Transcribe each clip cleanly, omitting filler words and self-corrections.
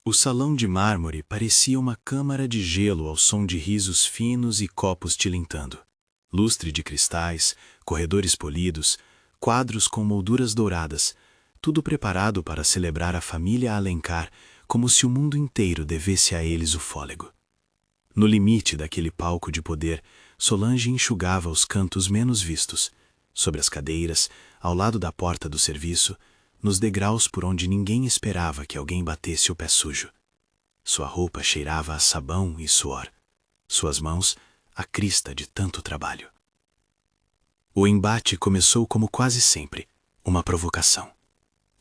O salão de mármore parecia uma câmara de gelo ao som de risos finos e copos tilintando. Lustre de cristais, corredores polidos, quadros com molduras douradas, tudo preparado para celebrar a família Alencar como se o mundo inteiro devesse a eles o fôlego. No limite daquele palco de poder, Solange enxugava os cantos menos vistos, sobre as cadeiras, ao lado da porta do serviço, nos degraus por onde ninguém esperava que alguém batesse o pé sujo. Sua roupa cheirava a sabão e suor. Suas mãos, a crista de tanto trabalho. O embate começou como quase sempre, uma provocação.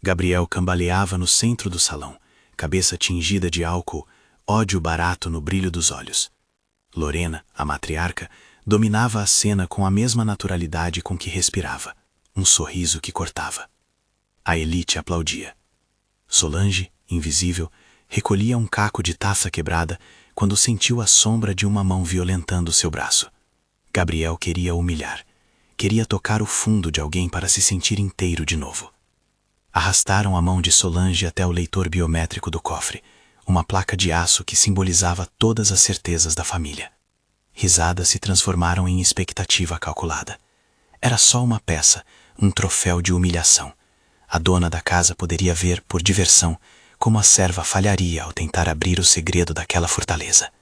Gabriel cambaleava no centro do salão, cabeça tingida de álcool, ódio barato no brilho dos olhos. Lorena, a matriarca, dominava a cena com a mesma naturalidade com que respirava, um sorriso que cortava. A elite aplaudia. Solange, invisível, recolhia um caco de taça quebrada quando sentiu a sombra de uma mão violentando seu braço. Gabriel queria humilhar. Queria tocar o fundo de alguém para se sentir inteiro de novo. Arrastaram a mão de Solange até o leitor biométrico do cofre, uma placa de aço que simbolizava todas as certezas da família. Risadas se transformaram em expectativa calculada. Era só uma peça, um troféu de humilhação. A dona da casa poderia ver, por diversão, como a serva falharia ao tentar abrir o segredo daquela fortaleza.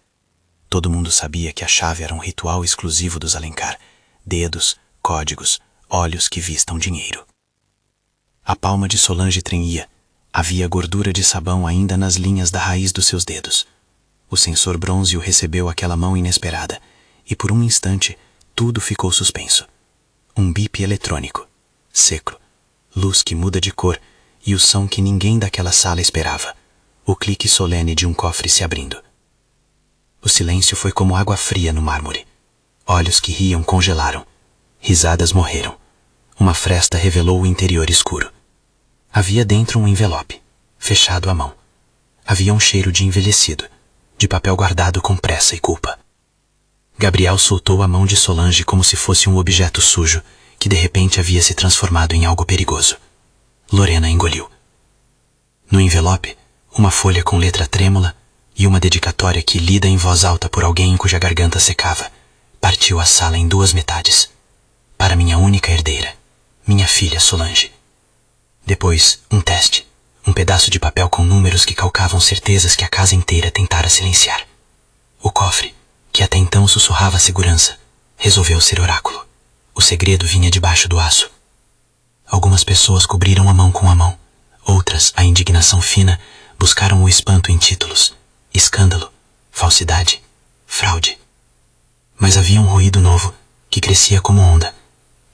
Todo mundo sabia que a chave era um ritual exclusivo dos Alencar. Dedos, códigos, olhos que vistam dinheiro. A palma de Solange tremia. Havia gordura de sabão ainda nas linhas da raiz dos seus dedos. O sensor brônzeo recebeu aquela mão inesperada, e por um instante tudo ficou suspenso. Um bip eletrônico, seco, luz que muda de cor e o som que ninguém daquela sala esperava, o clique solene de um cofre se abrindo. O silêncio foi como água fria no mármore. Olhos que riam congelaram. Risadas morreram. Uma fresta revelou o interior escuro. Havia dentro um envelope, fechado à mão. Havia um cheiro de envelhecido, de papel guardado com pressa e culpa. Gabriel soltou a mão de Solange como se fosse um objeto sujo, que de repente havia se transformado em algo perigoso. Lorena engoliu. No envelope, uma folha com letra trêmula e uma dedicatória que, lida em voz alta por alguém cuja garganta secava, partiu a sala em duas metades. Para minha única herdeira, minha filha Solange. Depois, um teste, um pedaço de papel com números que calcavam certezas que a casa inteira tentara silenciar. O cofre, que até então sussurrava segurança, resolveu ser oráculo. O segredo vinha debaixo do aço. Algumas pessoas cobriram a mão com a mão. Outras, a indignação fina, buscaram o espanto em títulos. Escândalo, falsidade, fraude. Mas havia um ruído novo, que crescia como onda.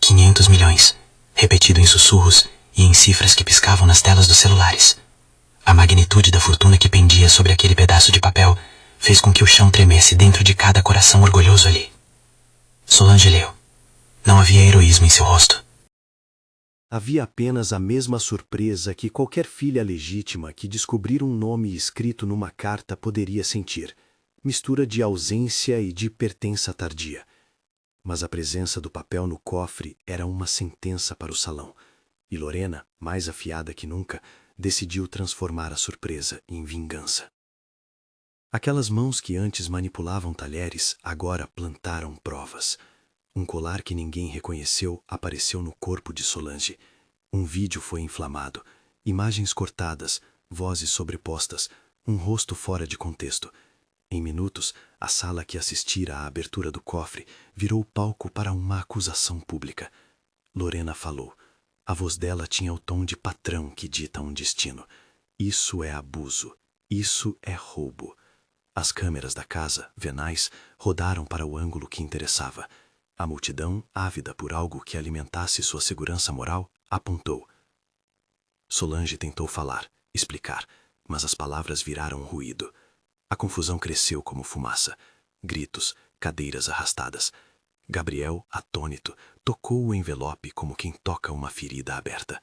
500 milhões, repetido em sussurros e em cifras que piscavam nas telas dos celulares. A magnitude da fortuna que pendia sobre aquele pedaço de papel fez com que o chão tremesse dentro de cada coração orgulhoso ali. Solange leu. Não havia heroísmo em seu rosto. Havia apenas a mesma surpresa que qualquer filha legítima que descobrir um nome escrito numa carta poderia sentir, mistura de ausência e de pertença tardia. Mas a presença do papel no cofre era uma sentença para o salão, e Lorena, mais afiada que nunca, decidiu transformar a surpresa em vingança. Aquelas mãos que antes manipulavam talheres agora plantaram provas. Um colar que ninguém reconheceu apareceu no corpo de Solange. Um vídeo foi inflamado, imagens cortadas, vozes sobrepostas, um rosto fora de contexto. Em minutos, a sala que assistira à abertura do cofre virou palco para uma acusação pública. Lorena falou. A voz dela tinha o tom de patrão que dita um destino. Isso é abuso. Isso é roubo. As câmeras da casa, venais, rodaram para o ângulo que interessava. A multidão, ávida por algo que alimentasse sua segurança moral, apontou. Solange tentou falar, explicar, mas as palavras viraram ruído. A confusão cresceu como fumaça. Gritos, cadeiras arrastadas. Gabriel, atônito, tocou o envelope como quem toca uma ferida aberta.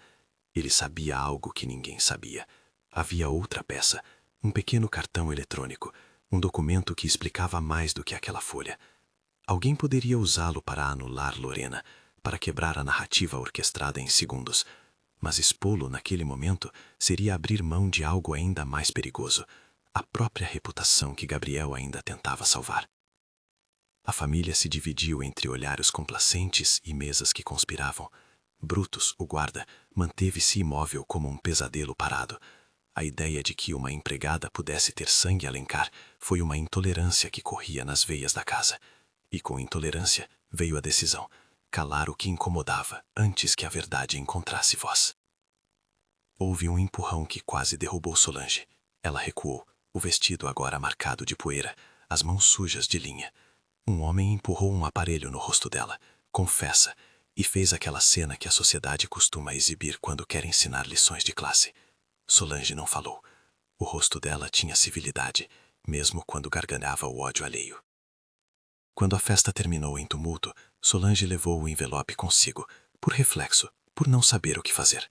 Ele sabia algo que ninguém sabia. Havia outra peça, um pequeno cartão eletrônico, um documento que explicava mais do que aquela folha. Alguém poderia usá-lo para anular Lorena, para quebrar a narrativa orquestrada em segundos, mas expô-lo naquele momento seria abrir mão de algo ainda mais perigoso, a própria reputação que Gabriel ainda tentava salvar. A família se dividiu entre olhares complacentes e mesas que conspiravam. Brutus, o guarda, manteve-se imóvel como um pesadelo parado. A ideia de que uma empregada pudesse ter sangue Alencar foi uma intolerância que corria nas veias da casa. E com intolerância veio a decisão: calar o que incomodava antes que a verdade encontrasse voz. Houve um empurrão que quase derrubou Solange. Ela recuou, o vestido agora marcado de poeira, as mãos sujas de linha. Um homem empurrou um aparelho no rosto dela, confessa, e fez aquela cena que a sociedade costuma exibir quando quer ensinar lições de classe. Solange não falou. O rosto dela tinha civilidade, mesmo quando gargalhava o ódio alheio. Quando a festa terminou em tumulto, Solange levou o envelope consigo, por reflexo, por não saber o que fazer.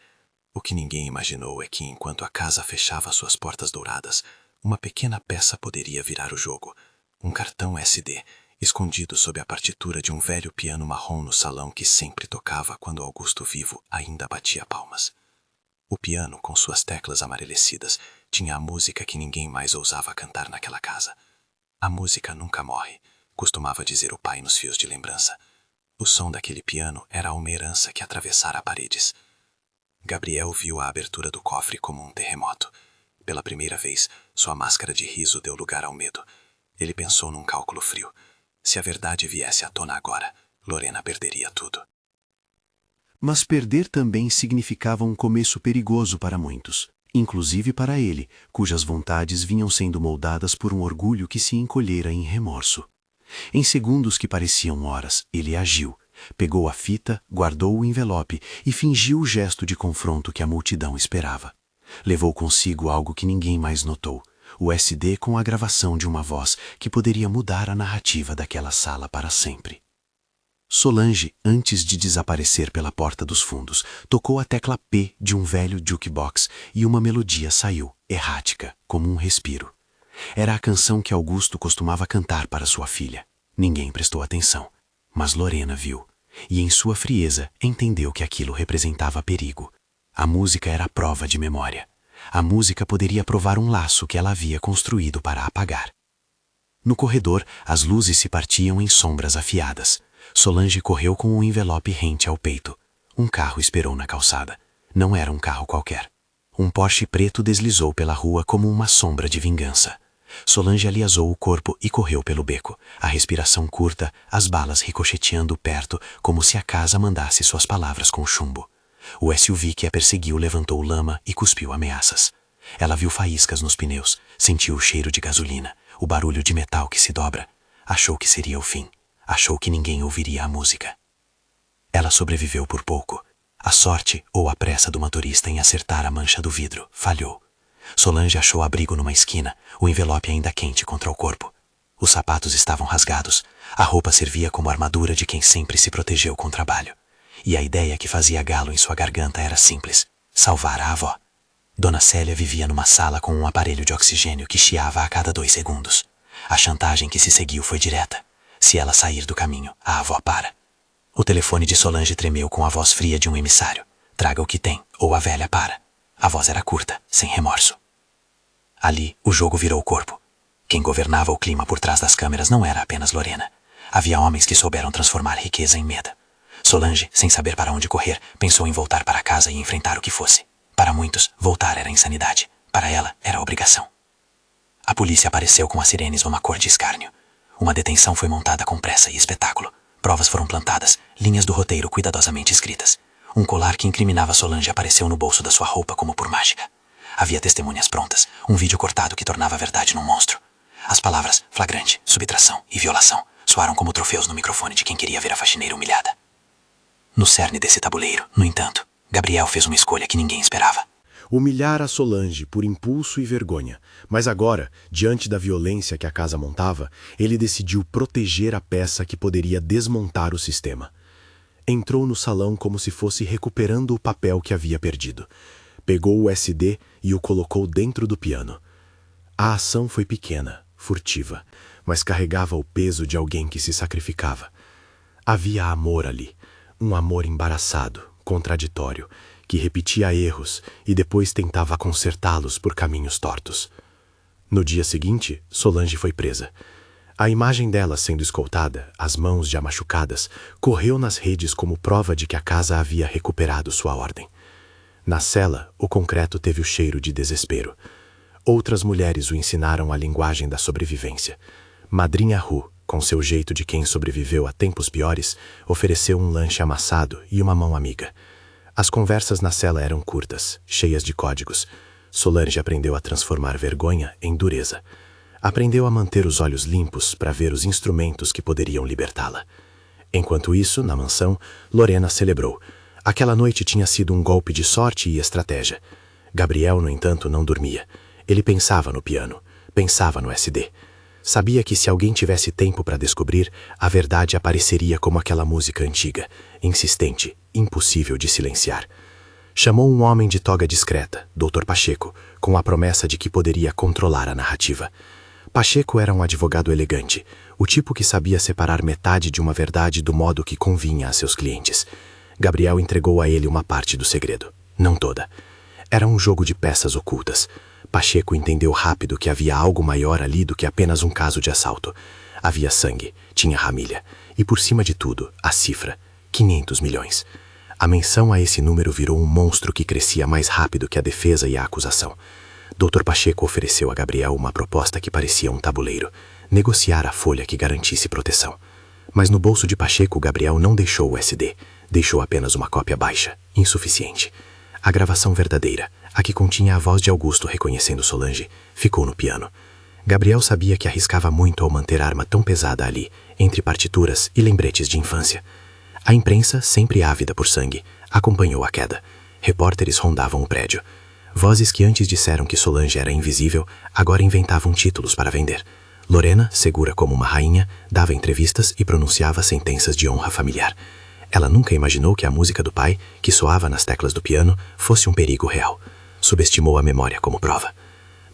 O que ninguém imaginou é que, enquanto a casa fechava suas portas douradas, uma pequena peça poderia virar o jogo. Um cartão SD, escondido sob a partitura de um velho piano marrom no salão que sempre tocava quando Augusto vivo ainda batia palmas. O piano, com suas teclas amarelecidas, tinha a música que ninguém mais ousava cantar naquela casa. A música nunca morre, costumava dizer o pai nos fios de lembrança. O som daquele piano era uma herança que atravessara paredes. Gabriel viu a abertura do cofre como um terremoto. Pela primeira vez, sua máscara de riso deu lugar ao medo. Ele pensou num cálculo frio. Se a verdade viesse à tona agora, Lorena perderia tudo. Mas perder também significava um começo perigoso para muitos, inclusive para ele, cujas vontades vinham sendo moldadas por um orgulho que se encolhera em remorso. Em segundos que pareciam horas, ele agiu, pegou a fita, guardou o envelope e fingiu o gesto de confronto que a multidão esperava. Levou consigo algo que ninguém mais notou, o SD com a gravação de uma voz que poderia mudar a narrativa daquela sala para sempre. Solange, antes de desaparecer pela porta dos fundos, tocou a tecla P de um velho jukebox e uma melodia saiu, errática, como um respiro. Era a canção que Augusto costumava cantar para sua filha. Ninguém prestou atenção, mas Lorena viu, e em sua frieza entendeu que aquilo representava perigo. A música era a prova de memória. A música poderia provar um laço que ela havia construído para apagar. No corredor, as luzes se partiam em sombras afiadas. Solange correu com o envelope rente ao peito. Um carro esperou na calçada. Não era um carro qualquer. Um Porsche preto deslizou pela rua como uma sombra de vingança. Solange aliasou o corpo e correu pelo beco, a respiração curta, as balas ricocheteando perto, como se a casa mandasse suas palavras com chumbo. O SUV que a perseguiu levantou lama e cuspiu ameaças. Ela viu faíscas nos pneus, sentiu o cheiro de gasolina, o barulho de metal que se dobra. Achou que seria o fim. Achou que ninguém ouviria a música. Ela sobreviveu por pouco. A sorte ou a pressa do motorista em acertar a mancha do vidro falhou. Solange achou abrigo numa esquina, o envelope ainda quente contra o corpo. Os sapatos estavam rasgados, a roupa servia como armadura de quem sempre se protegeu com trabalho. E a ideia que fazia galo em sua garganta era simples: salvar a avó. Dona Célia vivia numa sala com um aparelho de oxigênio que chiava a cada 2 segundos. A chantagem que se seguiu foi direta. Se ela sair do caminho, a avó para. O telefone de Solange tremeu com a voz fria de um emissário. Traga o que tem, ou a velha para. A voz era curta, sem remorso. Ali, o jogo virou o corpo. Quem governava o clima por trás das câmeras não era apenas Lorena. Havia homens que souberam transformar riqueza em medo. Solange, sem saber para onde correr, pensou em voltar para casa e enfrentar o que fosse. Para muitos, voltar era insanidade. Para ela, era obrigação. A polícia apareceu com as sirenes numa cor de escárnio. Uma detenção foi montada com pressa e espetáculo. Provas foram plantadas, linhas do roteiro cuidadosamente escritas. Um colar que incriminava Solange apareceu no bolso da sua roupa como por mágica. Havia testemunhas prontas, um vídeo cortado que tornava a verdade num monstro. As palavras flagrante, subtração e violação soaram como troféus no microfone de quem queria ver a faxineira humilhada. No cerne desse tabuleiro, no entanto, Gabriel fez uma escolha que ninguém esperava. Humilhar a Solange por impulso e vergonha, mas agora, diante da violência que a casa montava, ele decidiu proteger a peça que poderia desmontar o sistema. Entrou no salão como se fosse recuperando o papel que havia perdido. Pegou o SD e o colocou dentro do piano. A ação foi pequena, furtiva, mas carregava o peso de alguém que se sacrificava. Havia amor ali, um amor embaraçado, contraditório, que repetia erros e depois tentava consertá-los por caminhos tortos. No dia seguinte, Solange foi presa. A imagem dela sendo escoltada, as mãos já machucadas, correu nas redes como prova de que a casa havia recuperado sua ordem. Na cela, o concreto teve o cheiro de desespero. Outras mulheres o ensinaram a linguagem da sobrevivência. Madrinha Ru, com seu jeito de quem sobreviveu a tempos piores, ofereceu um lanche amassado e uma mão amiga. As conversas na cela eram curtas, cheias de códigos. Solange aprendeu a transformar vergonha em dureza. Aprendeu a manter os olhos limpos para ver os instrumentos que poderiam libertá-la. Enquanto isso, na mansão, Lorena celebrou. Aquela noite tinha sido um golpe de sorte e estratégia. Gabriel, no entanto, não dormia. Ele pensava no piano, pensava no SD. Sabia que se alguém tivesse tempo para descobrir, a verdade apareceria como aquela música antiga, insistente, impossível de silenciar. Chamou um homem de toga discreta, Dr. Pacheco, com a promessa de que poderia controlar a narrativa. Pacheco era um advogado elegante, o tipo que sabia separar metade de uma verdade do modo que convinha a seus clientes. Gabriel entregou a ele uma parte do segredo, não toda. Era um jogo de peças ocultas. Pacheco entendeu rápido que havia algo maior ali do que apenas um caso de assalto. Havia sangue, tinha família, e por cima de tudo, a cifra, 500 milhões. A menção a esse número virou um monstro que crescia mais rápido que a defesa e a acusação. Dr. Pacheco ofereceu a Gabriel uma proposta que parecia um tabuleiro, negociar a folha que garantisse proteção. Mas no bolso de Pacheco, Gabriel não deixou o SD, deixou apenas uma cópia baixa, insuficiente. A gravação verdadeira, a que continha a voz de Augusto reconhecendo Solange, ficou no piano. Gabriel sabia que arriscava muito ao manter a arma tão pesada ali, entre partituras e lembretes de infância. A imprensa, sempre ávida por sangue, acompanhou a queda. Repórteres rondavam o prédio. Vozes que antes disseram que Solange era invisível, agora inventavam títulos para vender. Lorena, segura como uma rainha, dava entrevistas e pronunciava sentenças de honra familiar. Ela nunca imaginou que a música do pai, que soava nas teclas do piano, fosse um perigo real. Subestimou a memória como prova.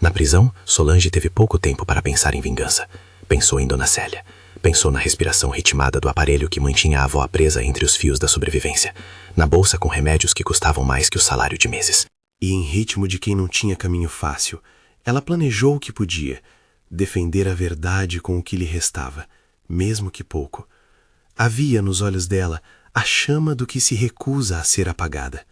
Na prisão, Solange teve pouco tempo para pensar em vingança. Pensou em Dona Célia. Pensou na respiração ritmada do aparelho que mantinha a avó presa entre os fios da sobrevivência. Na bolsa com remédios que custavam mais que o salário de meses. E em ritmo de quem não tinha caminho fácil, ela planejou o que podia, defender a verdade com o que lhe restava, mesmo que pouco. Havia nos olhos dela a chama do que se recusa a ser apagada.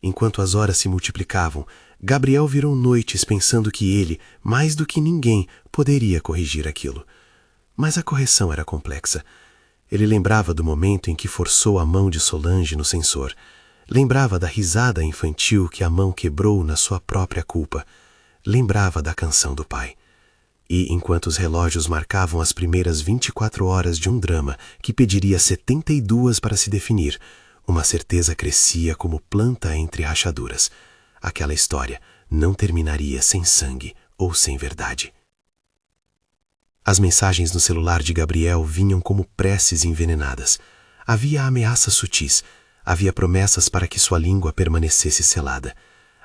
Enquanto as horas se multiplicavam, Gabriel virou noites pensando que ele, mais do que ninguém, poderia corrigir aquilo. Mas a correção era complexa. Ele lembrava do momento em que forçou a mão de Solange no sensor. Lembrava da risada infantil que a mão quebrou na sua própria culpa. Lembrava da canção do pai. E, enquanto os relógios marcavam as primeiras 24 horas de um drama que pediria 72 para se definir, uma certeza crescia como planta entre rachaduras. Aquela história não terminaria sem sangue ou sem verdade. As mensagens no celular de Gabriel vinham como preces envenenadas. Havia ameaças sutis. Havia promessas para que sua língua permanecesse selada.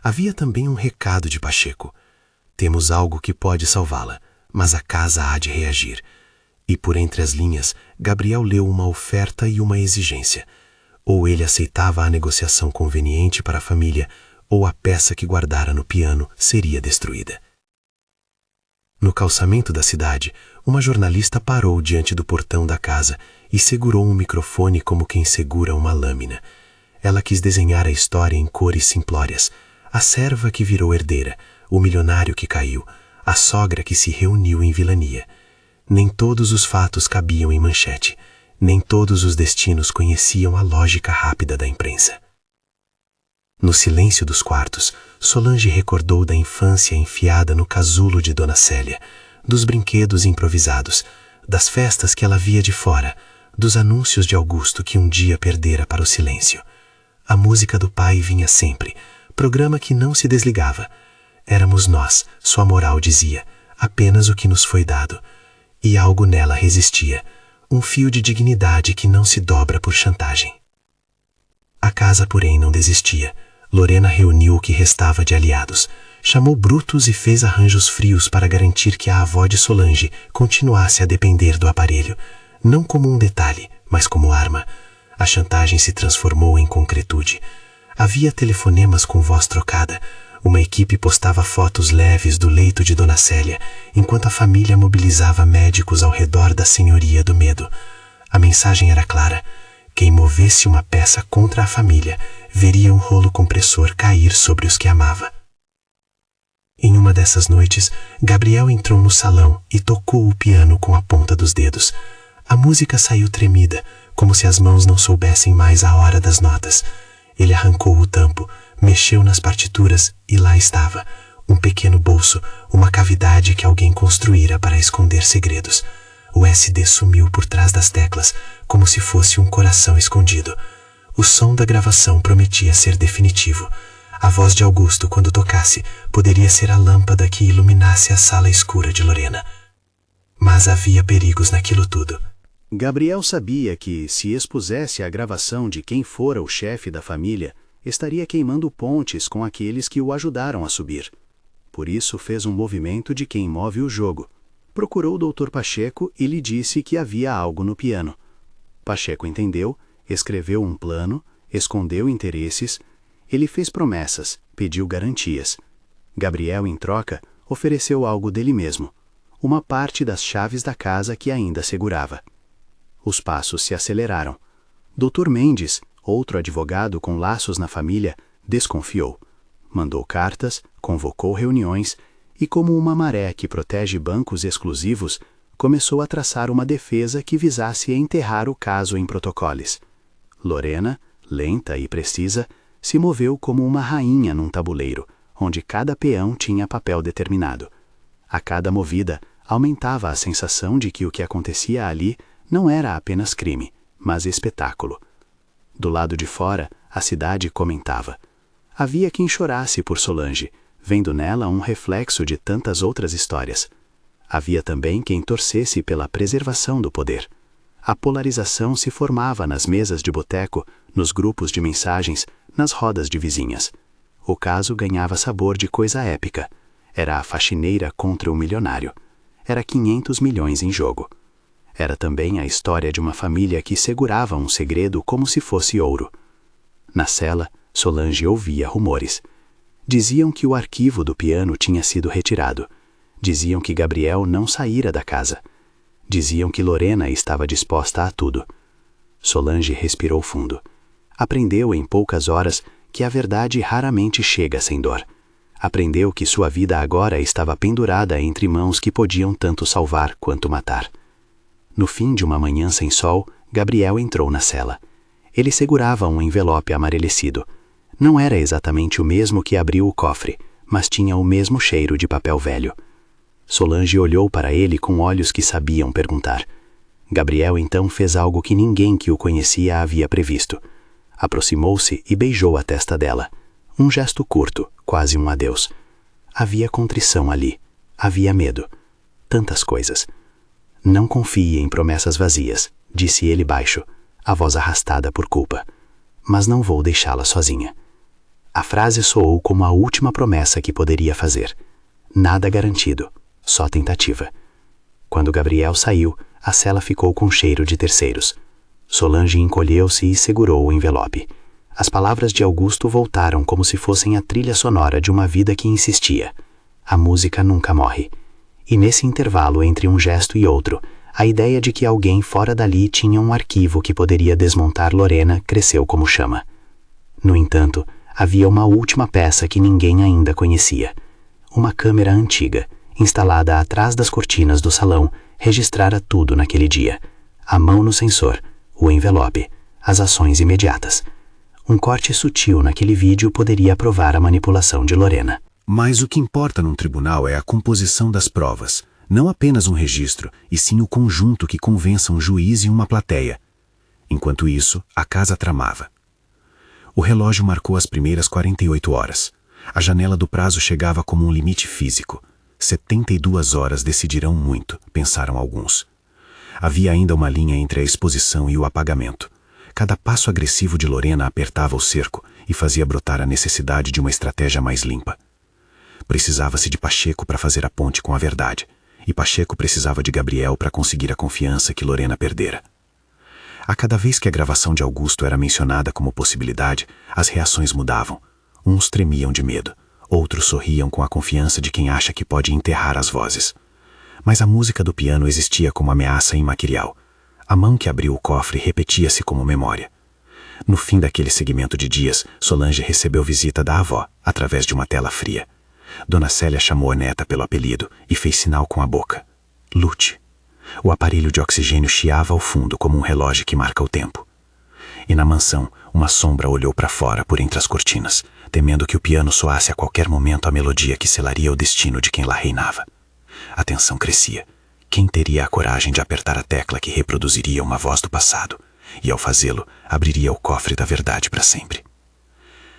Havia também um recado de Pacheco. Temos algo que pode salvá-la, mas a casa há de reagir. E por entre as linhas, Gabriel leu uma oferta e uma exigência. Ou ele aceitava a negociação conveniente para a família, ou a peça que guardara no piano seria destruída. No calçamento da cidade, uma jornalista parou diante do portão da casa e segurou um microfone como quem segura uma lâmina. Ela quis desenhar a história em cores simplórias. A serva que virou herdeira, o milionário que caiu, a sogra que se reuniu em vilania. Nem todos os fatos cabiam em manchete. Nem todos os destinos conheciam a lógica rápida da imprensa. No silêncio dos quartos, Solange recordou da infância enfiada no casulo de Dona Célia, dos brinquedos improvisados, das festas que ela via de fora, dos anúncios de Augusto que um dia perdera para o silêncio. A música do pai vinha sempre, programa que não se desligava. Éramos nós, sua moral dizia, apenas o que nos foi dado. E algo nela resistia, um fio de dignidade que não se dobra por chantagem. A casa, porém, não desistia. Lorena reuniu o que restava de aliados, chamou Brutus e fez arranjos frios para garantir que a avó de Solange continuasse a depender do aparelho, não como um detalhe, mas como arma. A chantagem se transformou em concretude. Havia telefonemas com voz trocada. Uma equipe postava fotos leves do leito de Dona Célia, enquanto a família mobilizava médicos ao redor da senhoria do medo. A mensagem era clara: quem movesse uma peça contra a família veria um rolo compressor cair sobre os que amava. Em uma dessas noites, Gabriel entrou no salão e tocou o piano com a ponta dos dedos. A música saiu tremida, como se as mãos não soubessem mais a hora das notas. Ele arrancou o tampo, mexeu nas partituras e lá estava, um pequeno bolso, uma cavidade que alguém construíra para esconder segredos. O SD sumiu por trás das teclas, como se fosse um coração escondido. O som da gravação prometia ser definitivo. A voz de Augusto, quando tocasse, poderia ser a lâmpada que iluminasse a sala escura de Lorena. Mas havia perigos naquilo tudo. Gabriel sabia que, se expusesse a gravação de quem fora o chefe da família, estaria queimando pontes com aqueles que o ajudaram a subir. Por isso fez um movimento de quem move o jogo. Procurou o Dr. Pacheco e lhe disse que havia algo no piano. Pacheco entendeu, escreveu um plano, escondeu interesses. Ele fez promessas, pediu garantias. Gabriel, em troca, ofereceu algo dele mesmo, uma parte das chaves da casa que ainda segurava. Os passos se aceleraram. Dr. Mendes, outro advogado com laços na família, desconfiou. Mandou cartas, convocou reuniões e, como uma maré que protege bancos exclusivos, começou a traçar uma defesa que visasse enterrar o caso em protocolos. Lorena, lenta e precisa, se moveu como uma rainha num tabuleiro, onde cada peão tinha papel determinado. A cada movida, aumentava a sensação de que o que acontecia ali não era apenas crime, mas espetáculo. Do lado de fora, a cidade comentava. Havia quem chorasse por Solange, vendo nela um reflexo de tantas outras histórias. Havia também quem torcesse pela preservação do poder. A polarização se formava nas mesas de boteco, nos grupos de mensagens, nas rodas de vizinhas. O caso ganhava sabor de coisa épica. Era a faxineira contra o milionário. Era 500 milhões em jogo. Era também a história de uma família que segurava um segredo como se fosse ouro. Na cela, Solange ouvia rumores. Diziam que o arquivo do piano tinha sido retirado. Diziam que Gabriel não saíra da casa. Diziam que Lorena estava disposta a tudo. Solange respirou fundo. Aprendeu em poucas horas que a verdade raramente chega sem dor. Aprendeu que sua vida agora estava pendurada entre mãos que podiam tanto salvar quanto matar. No fim de uma manhã sem sol, Gabriel entrou na cela. Ele segurava um envelope amarelecido. Não era exatamente o mesmo que abriu o cofre, mas tinha o mesmo cheiro de papel velho. Solange olhou para ele com olhos que sabiam perguntar. Gabriel então fez algo que ninguém que o conhecia havia previsto. Aproximou-se e beijou a testa dela. Um gesto curto, quase um adeus. Havia contrição ali. Havia medo. Tantas coisas. Não confie em promessas vazias, disse ele baixo, a voz arrastada por culpa. Mas não vou deixá-la sozinha. A frase soou como a última promessa que poderia fazer. Nada garantido, só tentativa. Quando Gabriel saiu, a cela ficou com cheiro de terceiros. Solange encolheu-se e segurou o envelope. As palavras de Augusto voltaram como se fossem a trilha sonora de uma vida que insistia. A música nunca morre. E nesse intervalo entre um gesto e outro, a ideia de que alguém fora dali tinha um arquivo que poderia desmontar Lorena cresceu como chama. No entanto, havia uma última peça que ninguém ainda conhecia. Uma câmera antiga, instalada atrás das cortinas do salão, registrara tudo naquele dia. A mão no sensor, o envelope, as ações imediatas. Um corte sutil naquele vídeo poderia provar a manipulação de Lorena. Mas o que importa num tribunal é a composição das provas, não apenas um registro, e sim o conjunto que convença um juiz e uma plateia. Enquanto isso, a casa tramava. O relógio marcou as primeiras 48 horas. A janela do prazo chegava como um limite físico. 72 horas decidirão muito, pensaram alguns. Havia ainda uma linha entre a exposição e o apagamento. Cada passo agressivo de Lorena apertava o cerco e fazia brotar a necessidade de uma estratégia mais limpa. Precisava-se de Pacheco para fazer a ponte com a verdade, e Pacheco precisava de Gabriel para conseguir a confiança que Lorena perdera. A cada vez que a gravação de Augusto era mencionada como possibilidade, as reações mudavam. Uns tremiam de medo, Outros sorriam com a confiança de quem acha que pode enterrar as vozes. Mas a música do piano existia como ameaça imaterial. A mão que abriu o cofre repetia-se como memória. No fim daquele segmento de dias, Solange recebeu visita da avó, através de uma tela fria. Dona Célia chamou a neta pelo apelido e fez sinal com a boca. Lute. O aparelho de oxigênio chiava ao fundo como um relógio que marca o tempo. E na mansão, uma sombra olhou para fora por entre as cortinas, temendo que o piano soasse a qualquer momento a melodia que selaria o destino de quem lá reinava. A tensão crescia. Quem teria a coragem de apertar a tecla que reproduziria uma voz do passado, e ao fazê-lo, abriria o cofre da verdade para sempre?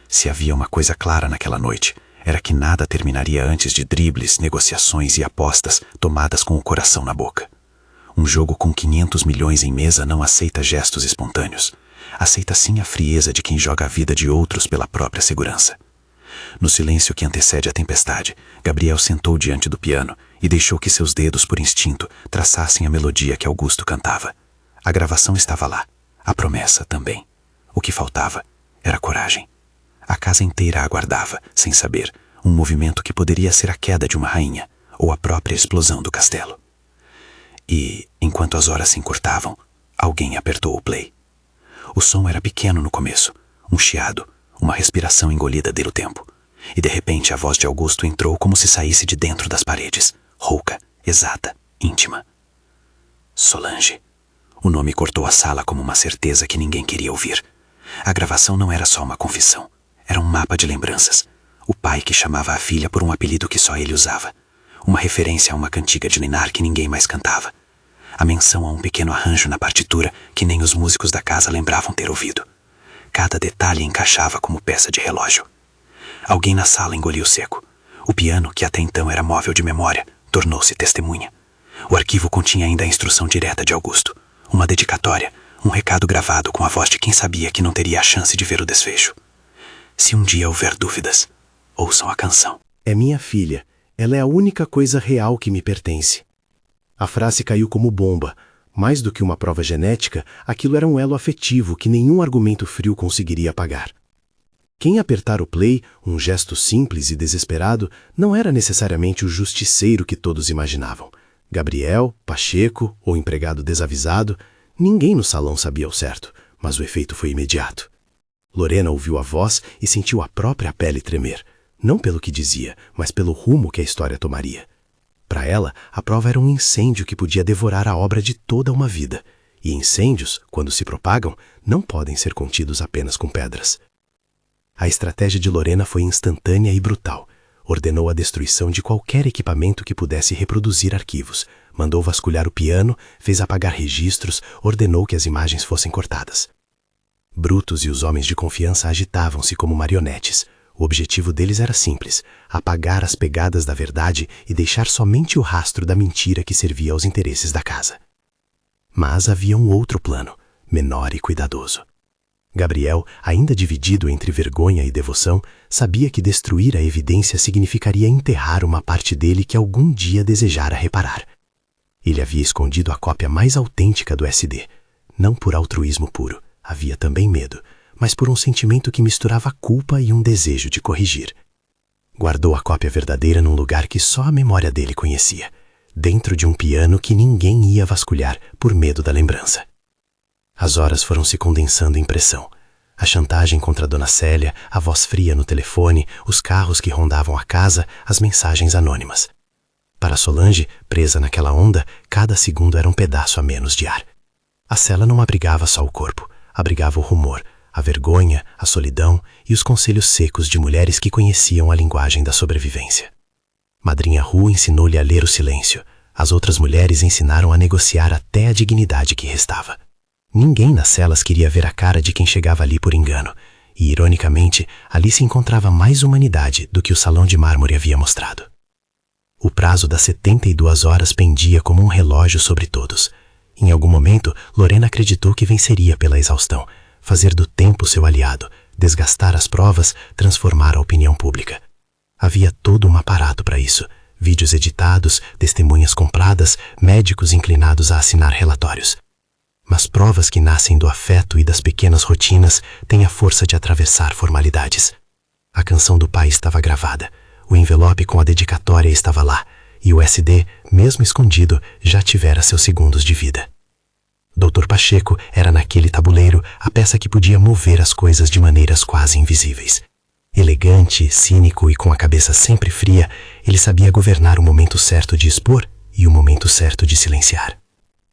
Se havia uma coisa clara naquela noite, era que nada terminaria antes de dribles, negociações e apostas tomadas com o coração na boca. Um jogo com 500 milhões em mesa não aceita gestos espontâneos. Aceita sim a frieza de quem joga a vida de outros pela própria segurança. No silêncio que antecede a tempestade, Gabriel sentou diante do piano e deixou que seus dedos, por instinto, traçassem a melodia que Augusto cantava. A gravação estava lá, a promessa também. O que faltava era coragem. A casa inteira aguardava, sem saber, um movimento que poderia ser a queda de uma rainha ou a própria explosão do castelo. E, enquanto as horas se encurtavam, alguém apertou o play. O som era pequeno no começo, um chiado, uma respiração engolida pelo tempo. E de repente a voz de Augusto entrou como se saísse de dentro das paredes, rouca, exata, íntima. Solange. O nome cortou a sala como uma certeza que ninguém queria ouvir. A gravação não era só uma confissão, era um mapa de lembranças. O pai que chamava a filha por um apelido que só ele usava. Uma referência a uma cantiga de ninar que ninguém mais cantava. A menção a um pequeno arranjo na partitura que nem os músicos da casa lembravam ter ouvido. Cada detalhe encaixava como peça de relógio. Alguém na sala engoliu seco. O piano, que até então era móvel de memória, tornou-se testemunha. O arquivo continha ainda a instrução direta de Augusto. Uma dedicatória, um recado gravado com a voz de quem sabia que não teria a chance de ver o desfecho. Se um dia houver dúvidas, ouçam a canção. É minha filha. Ela é a única coisa real que me pertence. A frase caiu como bomba. Mais do que uma prova genética, aquilo era um elo afetivo que nenhum argumento frio conseguiria apagar. Quem apertar o play, um gesto simples e desesperado, não era necessariamente o justiceiro que todos imaginavam. Gabriel, Pacheco ou empregado desavisado, ninguém no salão sabia ao certo, mas o efeito foi imediato. Lorena ouviu a voz e sentiu a própria pele tremer, não pelo que dizia, mas pelo rumo que a história tomaria. Para ela, a prova era um incêndio que podia devorar a obra de toda uma vida. E incêndios, quando se propagam, não podem ser contidos apenas com pedras. A estratégia de Lorena foi instantânea e brutal. Ordenou a destruição de qualquer equipamento que pudesse reproduzir arquivos. Mandou vasculhar o piano, fez apagar registros, ordenou que as imagens fossem cortadas. Brutus e os homens de confiança agitavam-se como marionetes. O objetivo deles era simples: apagar as pegadas da verdade e deixar somente o rastro da mentira que servia aos interesses da casa. Mas havia um outro plano, menor e cuidadoso. Gabriel, ainda dividido entre vergonha e devoção, sabia que destruir a evidência significaria enterrar uma parte dele que algum dia desejara reparar. Ele havia escondido a cópia mais autêntica do SD, não por altruísmo puro, havia também medo, mas por um sentimento que misturava culpa e um desejo de corrigir. Guardou a cópia verdadeira num lugar que só a memória dele conhecia, dentro de um piano que ninguém ia vasculhar por medo da lembrança. As horas foram se condensando em pressão. A chantagem contra Dona Célia, a voz fria no telefone, os carros que rondavam a casa, as mensagens anônimas. Para Solange, presa naquela onda, cada segundo era um pedaço a menos de ar. A cela não abrigava só o corpo, abrigava o rumor, a vergonha, a solidão e os conselhos secos de mulheres que conheciam a linguagem da sobrevivência. Madrinha Ru ensinou-lhe a ler o silêncio. As outras mulheres ensinaram a negociar até a dignidade que restava. Ninguém nas celas queria ver a cara de quem chegava ali por engano, e, ironicamente, ali se encontrava mais humanidade do que o salão de mármore havia mostrado. O prazo das 72 horas pendia como um relógio sobre todos. Em algum momento, Lorena acreditou que venceria pela exaustão, fazer do tempo seu aliado, desgastar as provas, transformar a opinião pública. Havia todo um aparato para isso: vídeos editados, testemunhas compradas, médicos inclinados a assinar relatórios. Mas provas que nascem do afeto e das pequenas rotinas têm a força de atravessar formalidades. A canção do pai estava gravada, o envelope com a dedicatória estava lá, e o SD, mesmo escondido, já tivera seus segundos de vida. Dr. Pacheco era naquele tabuleiro a peça que podia mover as coisas de maneiras quase invisíveis. Elegante, cínico e com a cabeça sempre fria, ele sabia governar o momento certo de expor e o momento certo de silenciar.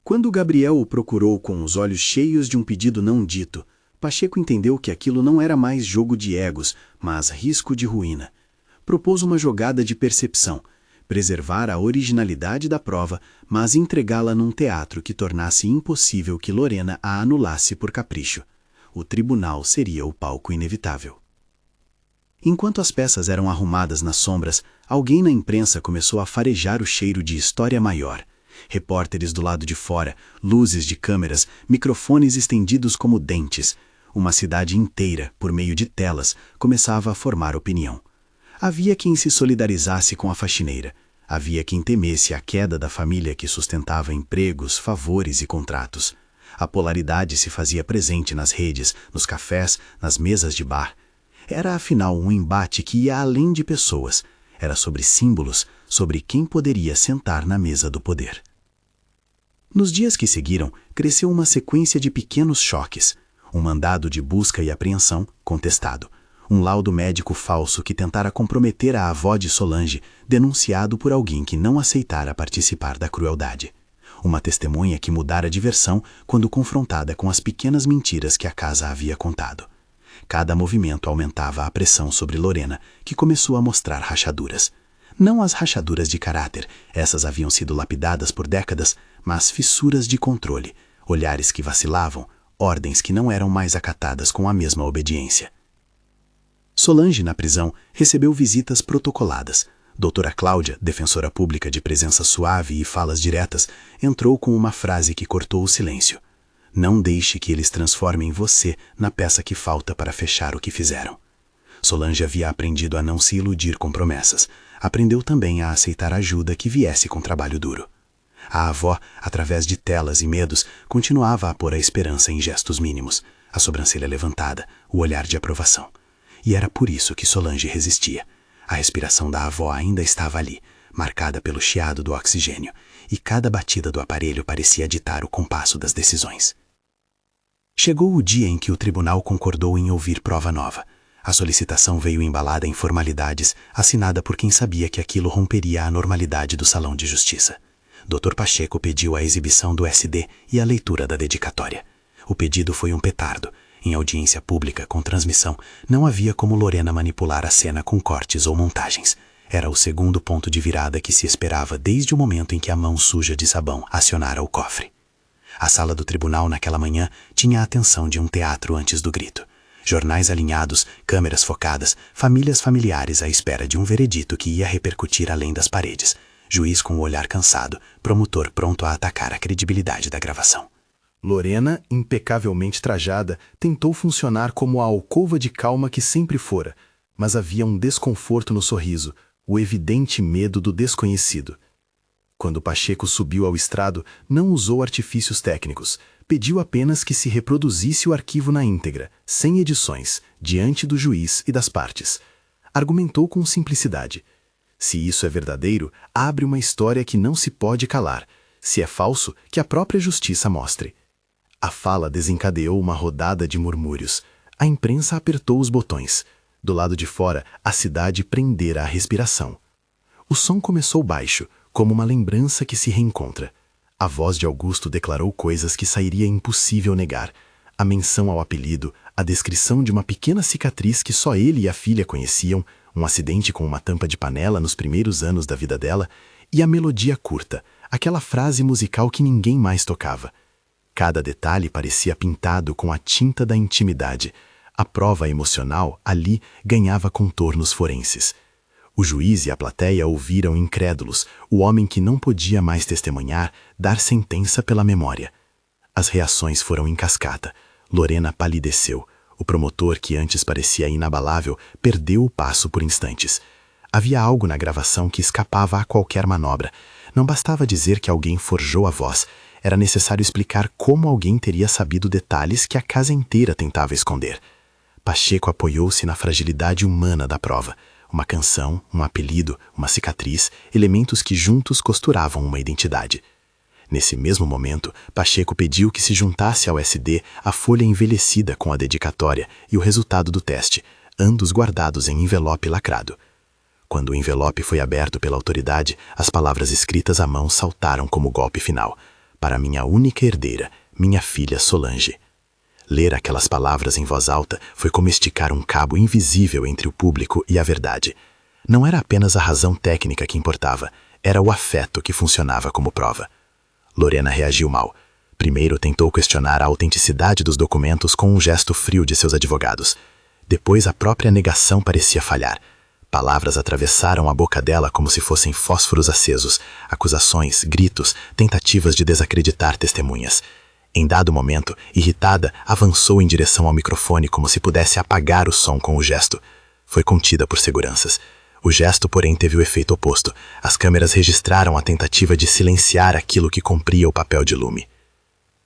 Quando Gabriel o procurou com os olhos cheios de um pedido não dito, Pacheco entendeu que aquilo não era mais jogo de egos, mas risco de ruína. Propôs uma jogada de percepção, preservar a originalidade da prova, mas entregá-la num teatro que tornasse impossível que Lorena a anulasse por capricho. O tribunal seria o palco inevitável. Enquanto as peças eram arrumadas nas sombras, alguém na imprensa começou a farejar o cheiro de história maior. Repórteres do lado de fora, luzes de câmeras, microfones estendidos como dentes. Uma cidade inteira, por meio de telas, começava a formar opinião. Havia quem se solidarizasse com a faxineira. Havia quem temesse a queda da família que sustentava empregos, favores e contratos. A polaridade se fazia presente nas redes, nos cafés, nas mesas de bar. Era, afinal, um embate que ia além de pessoas. Era sobre símbolos, sobre quem poderia sentar na mesa do poder. Nos dias que seguiram, cresceu uma sequência de pequenos choques. Um mandado de busca e apreensão contestado. Um laudo médico falso que tentara comprometer a avó de Solange, denunciado por alguém que não aceitara participar da crueldade. Uma testemunha que mudara de versão quando confrontada com as pequenas mentiras que a casa havia contado. Cada movimento aumentava a pressão sobre Lorena, que começou a mostrar rachaduras. Não as rachaduras de caráter, essas haviam sido lapidadas por décadas, mas fissuras de controle, olhares que vacilavam, ordens que não eram mais acatadas com a mesma obediência. Solange, na prisão, recebeu visitas protocoladas. Doutora Cláudia, defensora pública de presença suave e falas diretas, entrou com uma frase que cortou o silêncio. Não deixe que eles transformem você na peça que falta para fechar o que fizeram. Solange havia aprendido a não se iludir com promessas. Aprendeu também a aceitar ajuda que viesse com trabalho duro. A avó, através de telas e medos, continuava a pôr a esperança em gestos mínimos, a sobrancelha levantada, o olhar de aprovação. E era por isso que Solange resistia. A respiração da avó ainda estava ali, marcada pelo chiado do oxigênio, e cada batida do aparelho parecia ditar o compasso das decisões. Chegou o dia em que o tribunal concordou em ouvir prova nova. A solicitação veio embalada em formalidades, assinada por quem sabia que aquilo romperia a normalidade do salão de justiça. Dr. Pacheco pediu a exibição do SD e a leitura da dedicatória. O pedido foi um petardo. Em audiência pública, com transmissão, não havia como Lorena manipular a cena com cortes ou montagens. Era o segundo ponto de virada que se esperava desde o momento em que a mão suja de sabão acionara o cofre. A sala do tribunal naquela manhã tinha a atenção de um teatro antes do grito. Jornais alinhados, câmeras focadas, famílias familiares à espera de um veredito que ia repercutir além das paredes. Juiz com o olhar cansado, promotor pronto a atacar a credibilidade da gravação. Lorena, impecavelmente trajada, tentou funcionar como a alcova de calma que sempre fora, mas havia um desconforto no sorriso, o evidente medo do desconhecido. Quando Pacheco subiu ao estrado, não usou artifícios técnicos, pediu apenas que se reproduzisse o arquivo na íntegra, sem edições, diante do juiz e das partes. Argumentou com simplicidade. Se isso é verdadeiro, abre uma história que não se pode calar. Se é falso, que a própria justiça mostre. A fala desencadeou uma rodada de murmúrios. A imprensa apertou os botões. Do lado de fora, a cidade prendera a respiração. O som começou baixo, como uma lembrança que se reencontra. A voz de Augusto declarou coisas que sairia impossível negar. A menção ao apelido, a descrição de uma pequena cicatriz que só ele e a filha conheciam, um acidente com uma tampa de panela nos primeiros anos da vida dela, e a melodia curta, aquela frase musical que ninguém mais tocava. Cada detalhe parecia pintado com a tinta da intimidade. A prova emocional, ali, ganhava contornos forenses. O juiz e a plateia ouviram incrédulos, o homem que não podia mais testemunhar, dar sentença pela memória. As reações foram em cascata. Lorena palideceu. O promotor, que antes parecia inabalável, perdeu o passo por instantes. Havia algo na gravação que escapava a qualquer manobra. Não bastava dizer que alguém forjou a voz. Era necessário explicar como alguém teria sabido detalhes que a casa inteira tentava esconder. Pacheco apoiou-se na fragilidade humana da prova. Uma canção, um apelido, uma cicatriz, elementos que juntos costuravam uma identidade. Nesse mesmo momento, Pacheco pediu que se juntasse ao SD a folha envelhecida com a dedicatória e o resultado do teste, ambos guardados em envelope lacrado. Quando o envelope foi aberto pela autoridade, as palavras escritas à mão saltaram como golpe final. Para minha única herdeira, minha filha Solange. Ler aquelas palavras em voz alta foi como esticar um cabo invisível entre o público e a verdade. Não era apenas a razão técnica que importava, era o afeto que funcionava como prova. Lorena reagiu mal. Primeiro tentou questionar a autenticidade dos documentos com um gesto frio de seus advogados. Depois a própria negação parecia falhar. Palavras atravessaram a boca dela como se fossem fósforos acesos, acusações, gritos, tentativas de desacreditar testemunhas. Em dado momento, irritada, avançou em direção ao microfone como se pudesse apagar o som com o gesto. Foi contida por seguranças. O gesto, porém, teve o efeito oposto. As câmeras registraram a tentativa de silenciar aquilo que cumpria o papel de lume.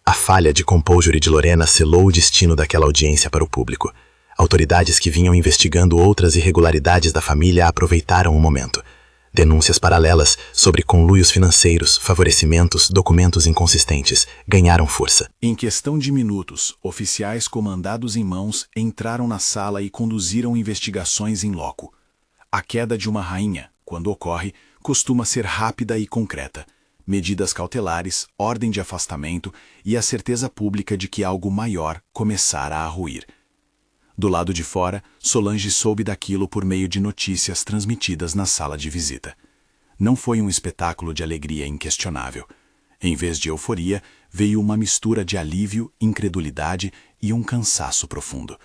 A falha de compouture de Lorena selou o destino daquela audiência para o público. Autoridades que vinham investigando outras irregularidades da família aproveitaram o momento. Denúncias paralelas sobre conluios financeiros, favorecimentos, documentos inconsistentes ganharam força. Em questão de minutos, oficiais comandados em mãos entraram na sala e conduziram investigações em loco. A queda de uma rainha, quando ocorre, costuma ser rápida e concreta. Medidas cautelares, ordem de afastamento e a certeza pública de que algo maior começara a ruir. Do lado de fora, Solange soube daquilo por meio de notícias transmitidas na sala de visita. Não foi um espetáculo de alegria inquestionável. Em vez de euforia, veio uma mistura de alívio, incredulidade e um cansaço profundo.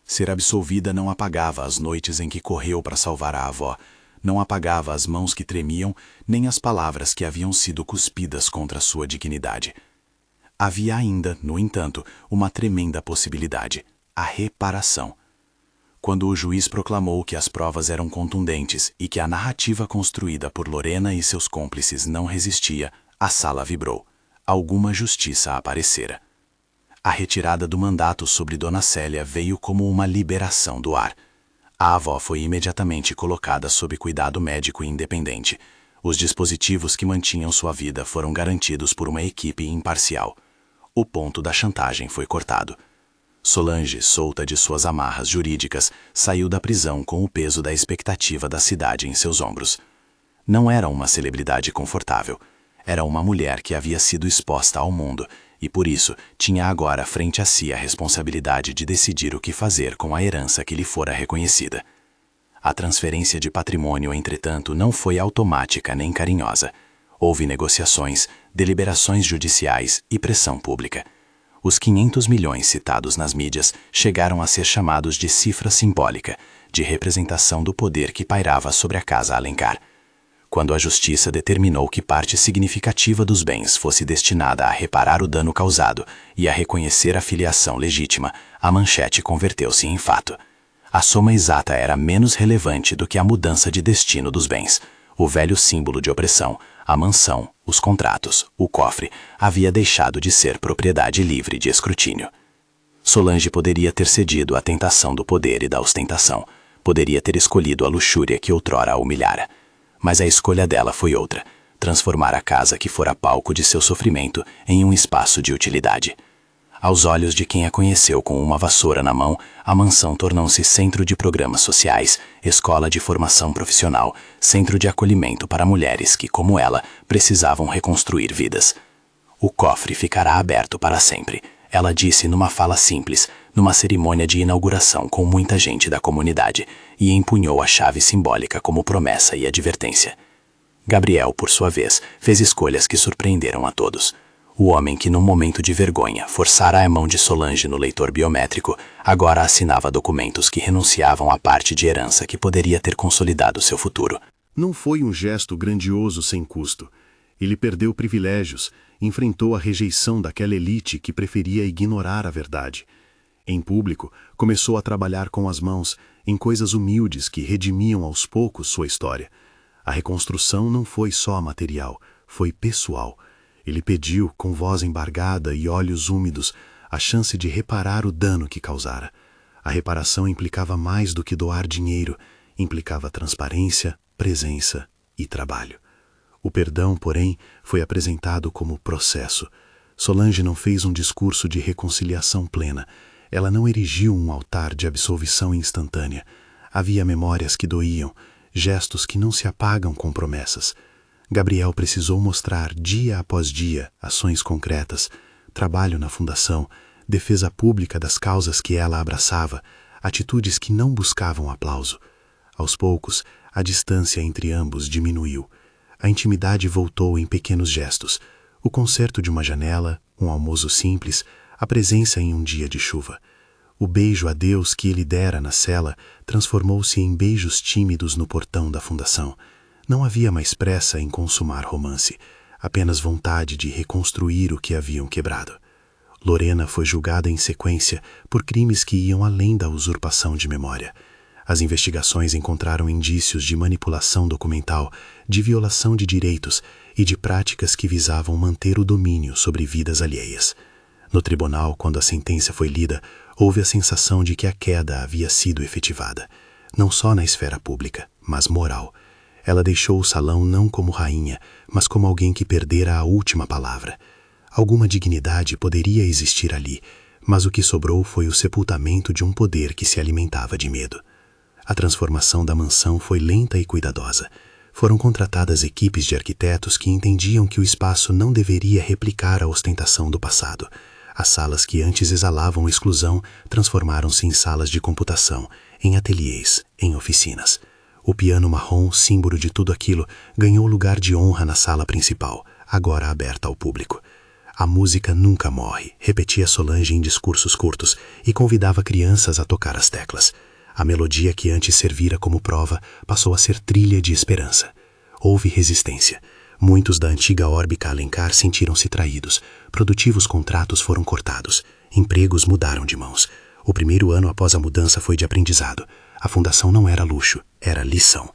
Ser absolvida não apagava as noites em que correu para salvar a avó, não apagava as mãos que tremiam, nem as palavras que haviam sido cuspidas contra sua dignidade. Havia ainda, no entanto, uma tremenda possibilidade: a reparação. Quando o juiz proclamou que as provas eram contundentes e que a narrativa construída por Lorena e seus cúmplices não resistia, a sala vibrou. Alguma justiça aparecera. A retirada do mandato sobre Dona Célia veio como uma liberação do ar. A avó foi imediatamente colocada sob cuidado médico independente. Os dispositivos que mantinham sua vida foram garantidos por uma equipe imparcial. O ponto da chantagem foi cortado. Solange, solta de suas amarras jurídicas, saiu da prisão com o peso da expectativa da cidade em seus ombros. Não era uma celebridade confortável. Era uma mulher que havia sido exposta ao mundo e, por isso, tinha agora frente a si a responsabilidade de decidir o que fazer com a herança que lhe fora reconhecida. A transferência de patrimônio, entretanto, não foi automática nem carinhosa. Houve negociações, deliberações judiciais e pressão pública. Os 500 milhões citados nas mídias chegaram a ser chamados de cifra simbólica, de representação do poder que pairava sobre a casa Alencar. Quando a justiça determinou que parte significativa dos bens fosse destinada a reparar o dano causado e a reconhecer a filiação legítima, a manchete converteu-se em fato. A soma exata era menos relevante do que a mudança de destino dos bens. O velho símbolo de opressão, a mansão, os contratos, o cofre, havia deixado de ser propriedade livre de escrutínio. Solange poderia ter cedido à tentação do poder e da ostentação. Poderia ter escolhido a luxúria que outrora a humilhara. Mas a escolha dela foi outra: transformar a casa que fora palco de seu sofrimento em um espaço de utilidade. Aos olhos de quem a conheceu com uma vassoura na mão, a mansão tornou-se centro de programas sociais, escola de formação profissional, centro de acolhimento para mulheres que, como ela, precisavam reconstruir vidas. O cofre ficará aberto para sempre, ela disse numa fala simples, numa cerimônia de inauguração com muita gente da comunidade, e empunhou a chave simbólica como promessa e advertência. Gabriel, por sua vez, fez escolhas que surpreenderam a todos. O homem que, num momento de vergonha, forçara a mão de Solange no leitor biométrico, agora assinava documentos que renunciavam à parte de herança que poderia ter consolidado seu futuro. Não foi um gesto grandioso sem custo. Ele perdeu privilégios, enfrentou a rejeição daquela elite que preferia ignorar a verdade. Em público, começou a trabalhar com as mãos, em coisas humildes que redimiam aos poucos sua história. A reconstrução não foi só material, foi pessoal. Ele pediu, com voz embargada e olhos úmidos, a chance de reparar o dano que causara. A reparação implicava mais do que doar dinheiro, implicava transparência, presença e trabalho. O perdão, porém, foi apresentado como processo. Solange não fez um discurso de reconciliação plena. Ela não erigiu um altar de absolvição instantânea. Havia memórias que doíam, gestos que não se apagam com promessas. Gabriel precisou mostrar, dia após dia, ações concretas, trabalho na fundação, defesa pública das causas que ela abraçava, atitudes que não buscavam aplauso. Aos poucos, a distância entre ambos diminuiu. A intimidade voltou em pequenos gestos. O concerto de uma janela, um almoço simples, a presença em um dia de chuva. O beijo a Deus que ele dera na cela transformou-se em beijos tímidos no portão da fundação. Não havia mais pressa em consumar romance, apenas vontade de reconstruir o que haviam quebrado. Lorena foi julgada em sequência por crimes que iam além da usurpação de memória. As investigações encontraram indícios de manipulação documental, de violação de direitos e de práticas que visavam manter o domínio sobre vidas alheias. No tribunal, quando a sentença foi lida, houve a sensação de que a queda havia sido efetivada, não só na esfera pública, mas moral. Ela deixou o salão não como rainha, mas como alguém que perdera a última palavra. Alguma dignidade poderia existir ali, mas o que sobrou foi o sepultamento de um poder que se alimentava de medo. A transformação da mansão foi lenta e cuidadosa. Foram contratadas equipes de arquitetos que entendiam que o espaço não deveria replicar a ostentação do passado. As salas que antes exalavam exclusão transformaram-se em salas de computação, em ateliês, em oficinas. O piano marrom, símbolo de tudo aquilo, ganhou lugar de honra na sala principal, agora aberta ao público. A música nunca morre, repetia Solange em discursos curtos e convidava crianças a tocar as teclas. A melodia que antes servira como prova passou a ser trilha de esperança. Houve resistência. Muitos da antiga Órbita Alencar sentiram-se traídos. Produtivos contratos foram cortados. Empregos mudaram de mãos. O primeiro ano após a mudança foi de aprendizado. A fundação não era luxo, era lição.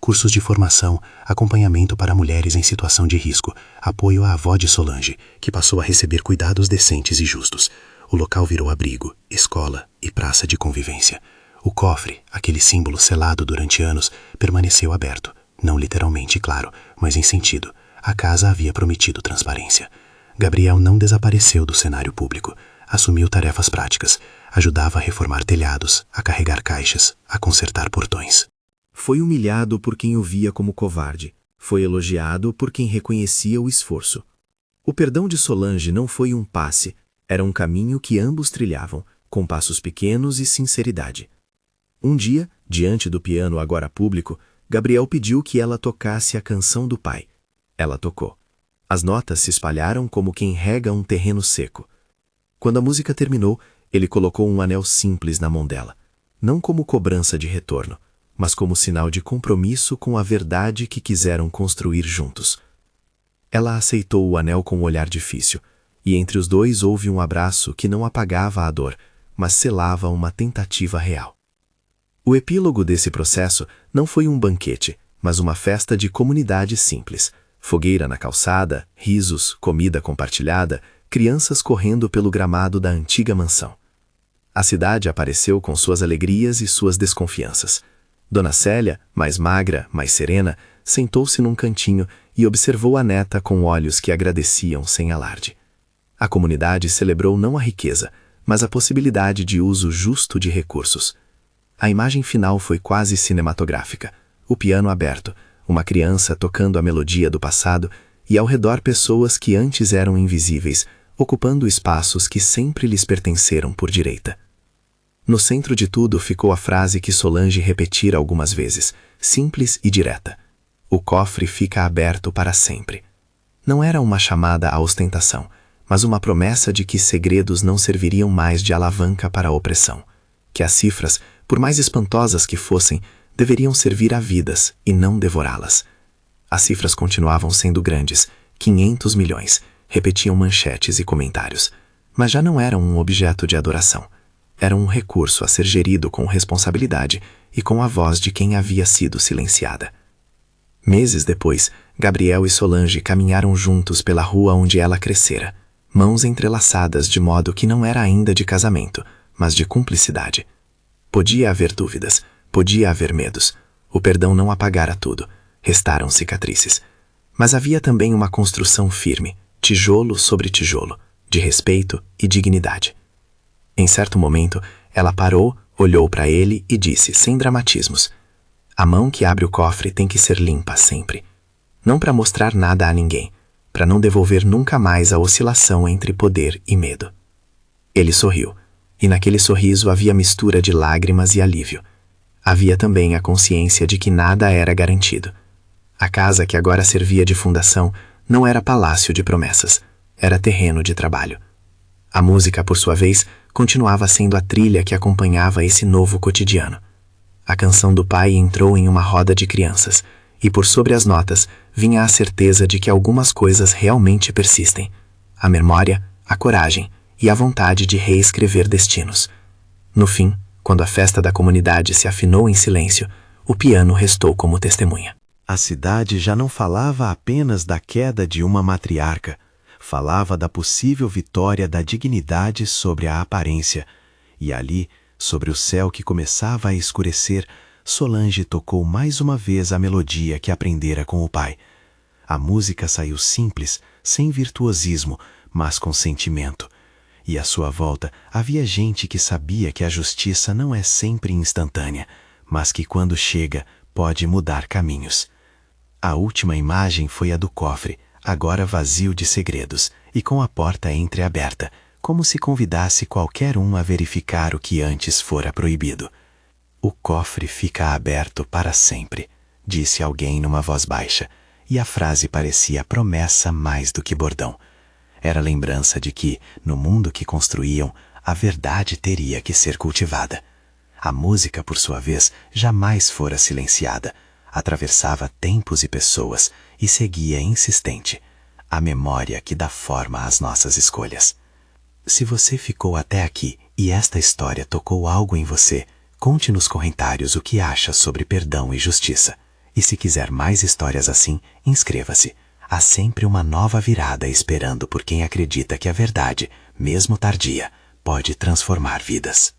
Cursos de formação, acompanhamento para mulheres em situação de risco, apoio à avó de Solange, que passou a receber cuidados decentes e justos. O local virou abrigo, escola e praça de convivência. O cofre, aquele símbolo selado durante anos, permaneceu aberto. Não literalmente, claro, mas em sentido. A casa havia prometido transparência. Gabriel não desapareceu do cenário público. Assumiu tarefas práticas. Ajudava a reformar telhados, a carregar caixas, a consertar portões. Foi humilhado por quem o via como covarde. Foi elogiado por quem reconhecia o esforço. O perdão de Solange não foi um passe, era um caminho que ambos trilhavam, com passos pequenos e sinceridade. Um dia, diante do piano agora público, Gabriel pediu que ela tocasse a canção do pai. Ela tocou. As notas se espalharam como quem rega um terreno seco. Quando a música terminou, ele colocou um anel simples na mão dela, não como cobrança de retorno, mas como sinal de compromisso com a verdade que quiseram construir juntos. Ela aceitou o anel com um olhar difícil, e entre os dois houve um abraço que não apagava a dor, mas selava uma tentativa real. O epílogo desse processo não foi um banquete, mas uma festa de comunidade simples. Fogueira na calçada, risos, comida compartilhada, crianças correndo pelo gramado da antiga mansão. A cidade apareceu com suas alegrias e suas desconfianças. Dona Célia, mais magra, mais serena, sentou-se num cantinho e observou a neta com olhos que agradeciam sem alarde. A comunidade celebrou não a riqueza, mas a possibilidade de uso justo de recursos. A imagem final foi quase cinematográfica. O piano aberto, uma criança tocando a melodia do passado e ao redor pessoas que antes eram invisíveis, ocupando espaços que sempre lhes pertenceram por direita. No centro de tudo ficou a frase que Solange repetira algumas vezes, simples e direta. O cofre fica aberto para sempre. Não era uma chamada à ostentação, mas uma promessa de que segredos não serviriam mais de alavanca para a opressão, que as cifras, por mais espantosas que fossem, deveriam servir a vidas e não devorá-las. As cifras continuavam sendo grandes, 500 milhões, repetiam manchetes e comentários, mas já não eram um objeto de adoração. Era um recurso a ser gerido com responsabilidade e com a voz de quem havia sido silenciada. Meses depois, Gabriel e Solange caminharam juntos pela rua onde ela crescera, mãos entrelaçadas de modo que não era ainda de casamento, mas de cumplicidade. Podia haver dúvidas, podia haver medos. O perdão não apagara tudo, restaram cicatrizes. Mas havia também uma construção firme, tijolo sobre tijolo, de respeito e dignidade. Em certo momento, ela parou, olhou para ele e disse, sem dramatismos: a mão que abre o cofre tem que ser limpa sempre. Não para mostrar nada a ninguém, para não devolver nunca mais a oscilação entre poder e medo. Ele sorriu, e naquele sorriso havia mistura de lágrimas e alívio. Havia também a consciência de que nada era garantido. A casa que agora servia de fundação não era palácio de promessas, era terreno de trabalho. A música, por sua vez, continuava sendo a trilha que acompanhava esse novo cotidiano. A canção do pai entrou em uma roda de crianças, e por sobre as notas vinha a certeza de que algumas coisas realmente persistem: a memória, a coragem e a vontade de reescrever destinos. No fim, quando a festa da comunidade se afinou em silêncio, o piano restou como testemunha. A cidade já não falava apenas da queda de uma matriarca, falava da possível vitória da dignidade sobre a aparência. E ali, sobre o céu que começava a escurecer, Solange tocou mais uma vez a melodia que aprendera com o pai. A música saiu simples, sem virtuosismo, mas com sentimento. E à sua volta havia gente que sabia que a justiça não é sempre instantânea, mas que quando chega pode mudar caminhos. A última imagem foi a do cofre, agora vazio de segredos e com a porta entreaberta, como se convidasse qualquer um a verificar o que antes fora proibido. O cofre fica aberto para sempre, disse alguém numa voz baixa, e a frase parecia promessa mais do que bordão. Era lembrança de que, no mundo que construíam, a verdade teria que ser cultivada. A música, por sua vez, jamais fora silenciada. Atravessava tempos e pessoas e seguia insistente. A memória que dá forma às nossas escolhas. Se você ficou até aqui e esta história tocou algo em você, conte nos comentários o que acha sobre perdão e justiça. E se quiser mais histórias assim, inscreva-se. Há sempre uma nova virada esperando por quem acredita que a verdade, mesmo tardia, pode transformar vidas.